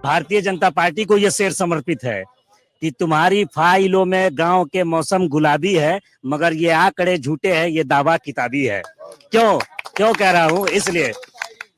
Bharatiya Janata party को ये शेर समर्पित है कि तुम्हारी फाइलों में गांव के मौसम गुलाबी है, मगर ये आंकड़े झूठे हैं, ये दावा किताबी है। क्यों क्यों कह रहा हूं? इसलिए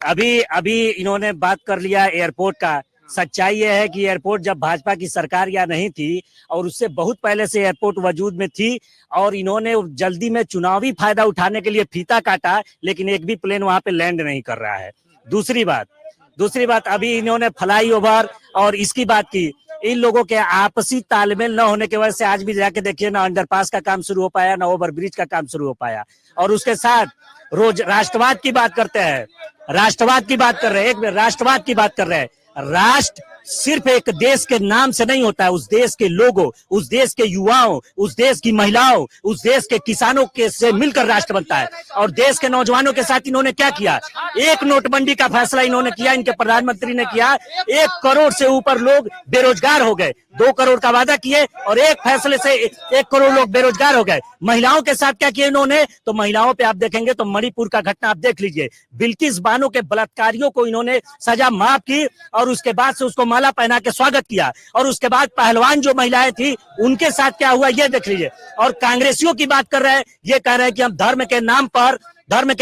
अभी इन्होंने बात कर लिया एयरपोर्ट का। सच्चाई यह है कि एयरपोर्ट जब भाजपा की सरकार या नहीं थी और उससे बहुत पहले से एयरपोर्ट वजूद में थी, और इन्होंने जल्दी में चुनावी फायदा उठाने के लिए फीता काटा, लेकिन एक भी प्लेन वहां पे लैंड नहीं कर रहा है। दूसरी बात अभी इन्होंने फ्लाईओवर और इसकी बात की। इन लोगों के आपसी तालमेल न होने की वजह से आज भी जाके देखिए ना अंडरपास का काम शुरू हो पाया, ना ओवरब्रिज का काम शुरू हो पाया। और उसके साथ रोज राष्ट्रवाद की बात करते हैं, राष्ट्रवाद की बात कर रहे हैं। राष्ट्र सिर्फ एक देश के नाम से नहीं होता है, उस देश के लोगों, उस देश के युवाओं, उस देश की महिलाओं, उस देश के किसानों के से मिलकर राष्ट्र बनता है। और देश के नौजवानों के साथ इन्होंने क्या किया? एक नोटबंदी का फैसला इन्होंने किया, इनके प्रधानमंत्री ने किया। 1 करोड़ से ऊपर लोग बेरोजगार हो गए। 2 करोड़ का वादा किए और एक फैसले से 1 करोड़ लोग बेरोजगार हो गए। महिलाओं के साथ क्या किया इन्होंने? तो महिलाओं पे आप देखेंगे तो मणिपुर का घटना आप देख लीजिए। बिल्किस बानो के बलात्कारियों को इन्होंने सजा माफ की और उसके बाद से उसको माला पहना के स्वागत किया। और उसके बाद पहलवान जो महिलाएं थी उनके साथ क्या हुआ ये देख लीजिए। और कांग्रेसियों की बात कर रहे हैं, ये कह रहे हैं कि हम धर्म के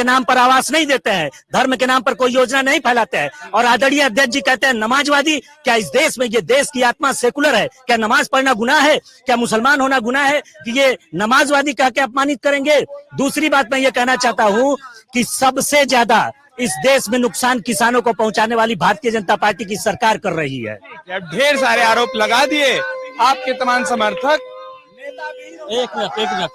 नाम पर आवास नहीं देते हैं, धर्म के नाम पर कोई योजना नहीं फैलाते हैं। और आदरणीय अध्यक्ष जी कहते हैं नमाजवादी। क्या इस देश में, ये देश की आत्मा सेकुलर है? क्या नमाज पढ़ना गुनाह है? क्या मुसलमान होना गुनाह है कि ये नमाजवादी कह के अपमानित करेंगे? दूसरी बात मैं ये कहना चाहता हूं कि सबसे ज्यादा इस देश में नुकसान किसानों को पहुंचाने वाली भारतीय जनता पार्टी की सरकार कर रही है। ढेर सारे आरोप लगा दिए आपके तमाम समर्थक। एक मिनट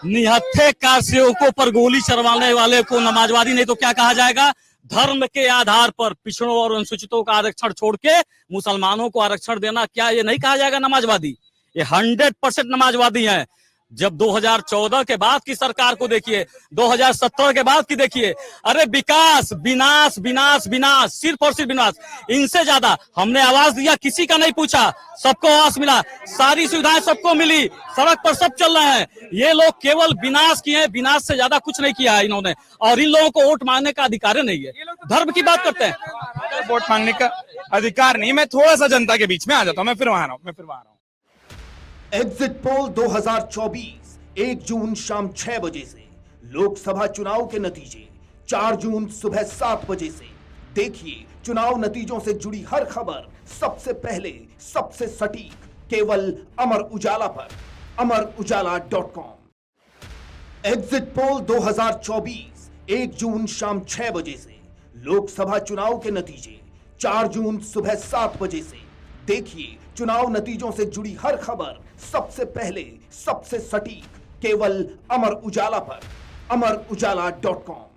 निहत्थे कारसेवकों पर गोली चलवाने वाले को नमाजवादी नहीं तो क्या कहा जाएगा? धर्म के आधार पर पिछड़ों और अनुसूचितों का आरक्षण छोड़ के मुसलमानों को आरक्षण देना, क्या ये नहीं कहा जाएगा नमाजवादी? ये 100% नमाजवादी हैं। जब 2014 के बाद की सरकार को देखिए, 2017 के बाद की देखिए, अरे विकास, विनाश विनाश विनाश, सिर्फ और सिर्फ विनाश। इनसे ज्यादा हमने आवाज दिया, किसी का नहीं पूछा, सबको आवाज मिला, सारी सुविधाएं सबको मिली, सड़क पर सब चल रहे हैं। ये लोग केवल विनाश किए, विनाश से ज्यादा कुछ नहीं किया है इन्होंने। और इन लोगों को वोट मांगने का अधिकार नहीं है। धर्म की बात करते हैं, वोट मांगने का अधिकार नहीं। मैं थोड़ा सा जनता के बीच में आ जाता हूँ, मैं फिर वहां आ रहा हूँ। एग्जिट पोल 2024 1 जून शाम 6 बजे से, लोकसभा चुनाव के नतीजे 4 जून सुबह 7 बजे से। देखिए चुनाव नतीजों से जुड़ी हर खबर सबसे पहले, सबसे सटीक, केवल अमर उजाला पर, amarujala.com। एग्जिट पोल 2024 1 जून शाम 6 बजे से, लोकसभा चुनाव के नतीजे 4 जून सुबह 7 बजे से। देखिए चुनाव नतीजों से जुड़ी हर खबर सबसे पहले, सबसे सटीक, केवल अमर उजाला पर, amarujala.com।